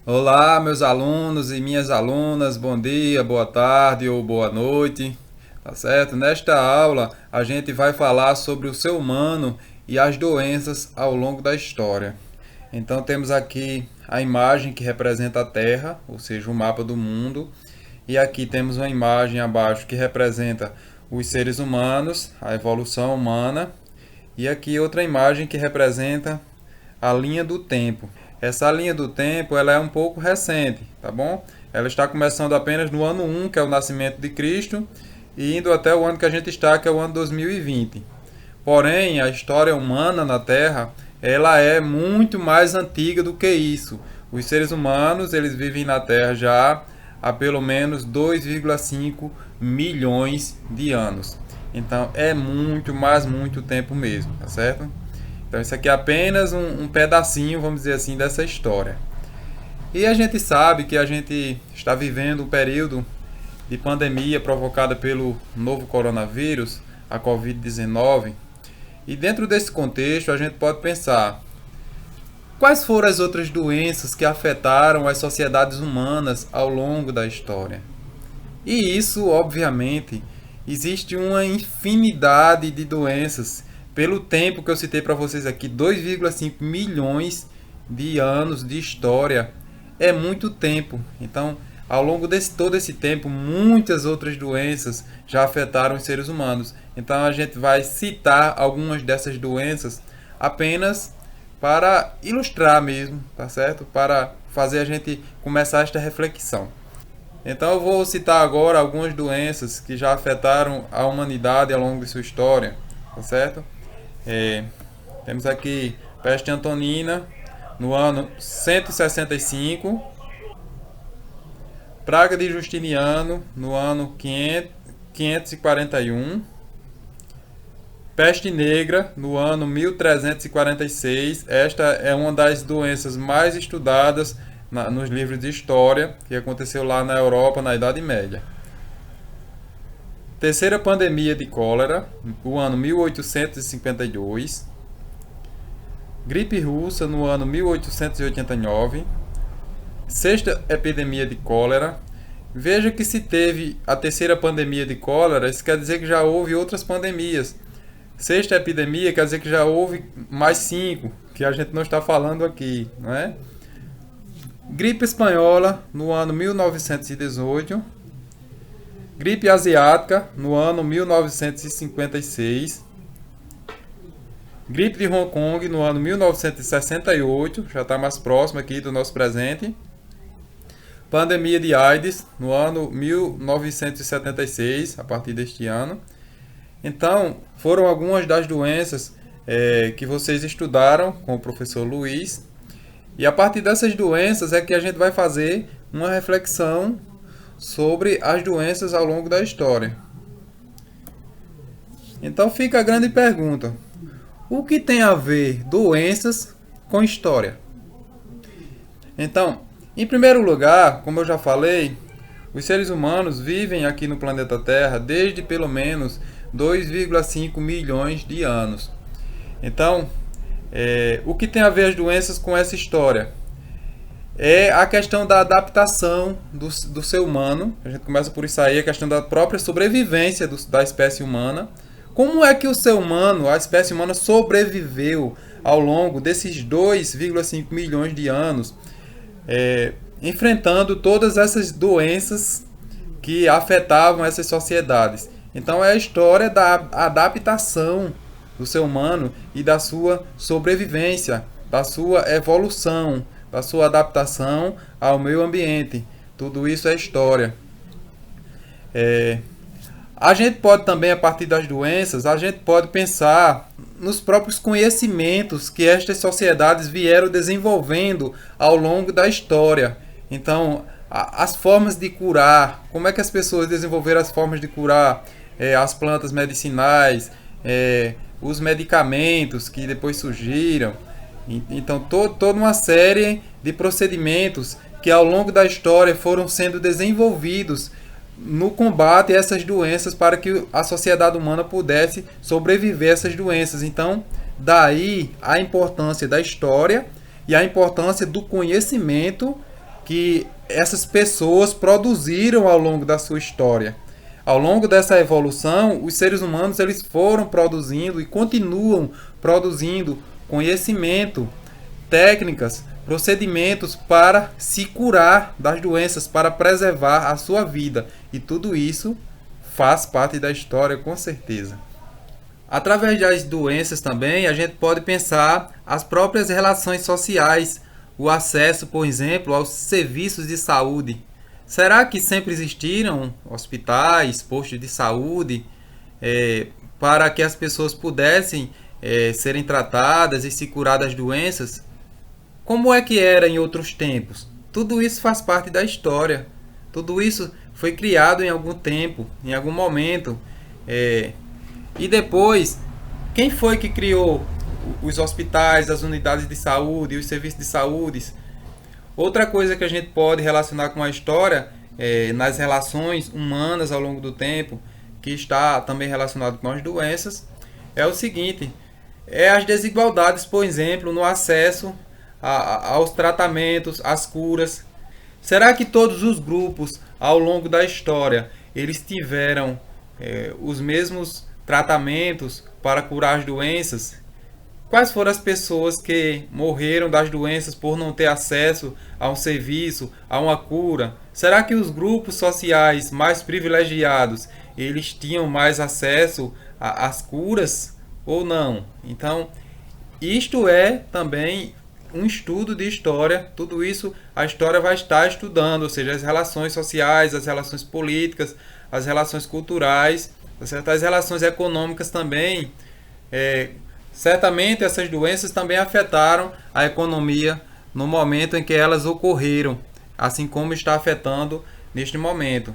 Olá, meus alunos e minhas alunas, bom dia, boa tarde ou boa noite, tá certo? Nesta aula, a gente vai falar sobre o ser humano e as doenças ao longo da história. Então, temos aqui a imagem que representa a Terra, ou seja, o mapa do mundo, e aqui temos uma imagem abaixo que representa os seres humanos, a evolução humana, e aqui outra imagem que representa a linha do tempo. Essa linha do tempo ela é um pouco recente, tá bom? Ela está começando apenas no ano 1, que é o nascimento de Cristo, e indo até o ano que a gente está, que é o ano 2020. Porém, a história humana na Terra, ela é muito mais antiga do que isso. Os seres humanos, eles vivem na Terra já há pelo menos 2,5 milhões de anos. Então, é muito, mas muito tempo mesmo, tá certo? Então isso aqui é apenas um pedacinho, vamos dizer assim, dessa história. E a gente sabe que a gente está vivendo um período de pandemia provocada pelo novo coronavírus, a Covid-19. E dentro desse contexto a gente pode pensar quais foram as outras doenças que afetaram as sociedades humanas ao longo da história. E isso, obviamente, existe uma infinidade de doenças. Pelo tempo que eu citei para vocês aqui, 2,5 milhões de anos de história é muito tempo. Então, ao longo desse todo esse tempo, muitas outras doenças já afetaram os seres humanos. Então, a gente vai citar algumas dessas doenças apenas para ilustrar mesmo, tá certo? Para fazer a gente começar esta reflexão. Então eu vou citar agora algumas doenças que já afetaram a humanidade ao longo de sua história, tá certo? Temos aqui peste antonina no ano 165, praga de Justiniano no ano 541, peste negra no ano 1346. Esta é uma das doenças mais estudadas nos livros de história, que aconteceu lá na Europa na Idade Média. Terceira pandemia de cólera, no ano 1852. Gripe russa, no ano 1889. Sexta epidemia de cólera. Veja que se teve a terceira pandemia de cólera, isso quer dizer que já houve outras pandemias. Sexta epidemia quer dizer que já houve mais 5, que a gente não está falando aqui, não é? Gripe espanhola no ano 1918, gripe asiática no ano 1956, gripe de Hong Kong no ano 1968, já está mais próximo aqui do nosso presente, pandemia de AIDS no ano 1976, a partir deste ano. Então, foram algumas das doenças que vocês estudaram com o professor Luiz. E a partir dessas doenças é que a gente vai fazer uma reflexão sobre as doenças ao longo da história. Então fica a grande pergunta: o que tem a ver doenças com história? Então, em primeiro lugar, como eu já falei, os seres humanos vivem aqui no planeta Terra desde pelo menos 2,5 milhões de anos. Então, o que tem a ver as doenças com essa história? É a questão da adaptação do ser humano. A gente começa por isso aí, a questão da própria sobrevivência da espécie humana. Como é que o ser humano, a espécie humana, sobreviveu ao longo desses 2,5 milhões de anos, enfrentando todas essas doenças que afetavam essas sociedades? Então é a história da adaptação do ser humano e da sua sobrevivência, da sua evolução, da sua adaptação ao meio ambiente. Tudo isso é história. A gente pode também, a partir das doenças, a gente pode pensar nos próprios conhecimentos que estas sociedades vieram desenvolvendo ao longo da história. Então, as formas de curar, como é que as pessoas desenvolveram as formas de curar as plantas medicinais, os medicamentos que depois surgiram. Então, toda uma série de procedimentos que ao longo da história foram sendo desenvolvidos no combate a essas doenças para que a sociedade humana pudesse sobreviver a essas doenças. Então, daí a importância da história e a importância do conhecimento que essas pessoas produziram ao longo da sua história. Ao longo dessa evolução, os seres humanos eles foram produzindo e continuam produzindo conhecimento, técnicas, procedimentos para se curar das doenças, para preservar a sua vida. E tudo isso faz parte da história, com certeza. Através das doenças também, a gente pode pensar as próprias relações sociais, o acesso, por exemplo, aos serviços de saúde. Será que sempre existiram hospitais, postos de saúde, para que as pessoas pudessem serem tratadas e se curar das doenças? Como é que era em outros tempos? Tudo isso faz parte da história. Tudo isso foi criado em algum tempo, em algum momento. E depois, quem foi que criou os hospitais, as unidades de saúde, os serviços de saúde? Outra coisa que a gente pode relacionar com a história, nas relações humanas ao longo do tempo, que está também relacionado com as doenças, é o seguinte: as desigualdades, por exemplo, no acesso aos tratamentos, às curas. Será que todos os grupos ao longo da história eles tiveram os mesmos tratamentos para curar as doenças? Quais foram as pessoas que morreram das doenças por não ter acesso a um serviço, a uma cura? Será que os grupos sociais mais privilegiados eles tinham mais acesso às curas ou não? Então, isto é também um estudo de história. Tudo isso a história vai estar estudando, ou seja, as relações sociais, as relações políticas, as relações culturais, as relações econômicas também. Certamente essas doenças também afetaram a economia no momento em que elas ocorreram, assim como está afetando neste momento.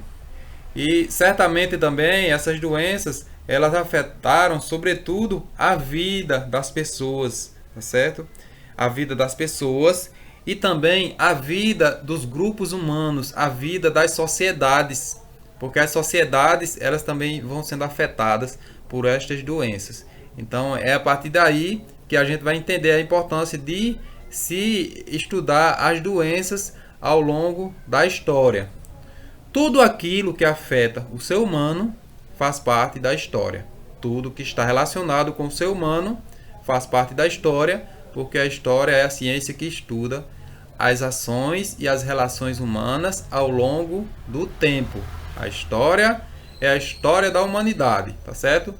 E certamente também essas doenças elas afetaram sobretudo a vida das pessoas, tá certo? A vida das pessoas e também a vida dos grupos humanos, a vida das sociedades, porque as sociedades elas também vão sendo afetadas por estas doenças. Então é a partir daí que a gente vai entender a importância de se estudar as doenças ao longo da história. Tudo aquilo que afeta o ser humano faz parte da história. Tudo que está relacionado com o ser humano faz parte da história, porque a história é a ciência que estuda as ações e as relações humanas ao longo do tempo. A história é a história da humanidade, tá certo?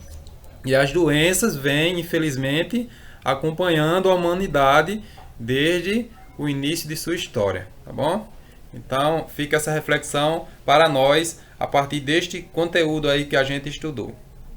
E as doenças vêm, infelizmente, acompanhando a humanidade desde o início de sua história, tá bom? Então, fica essa reflexão para nós a partir deste conteúdo aí que a gente estudou.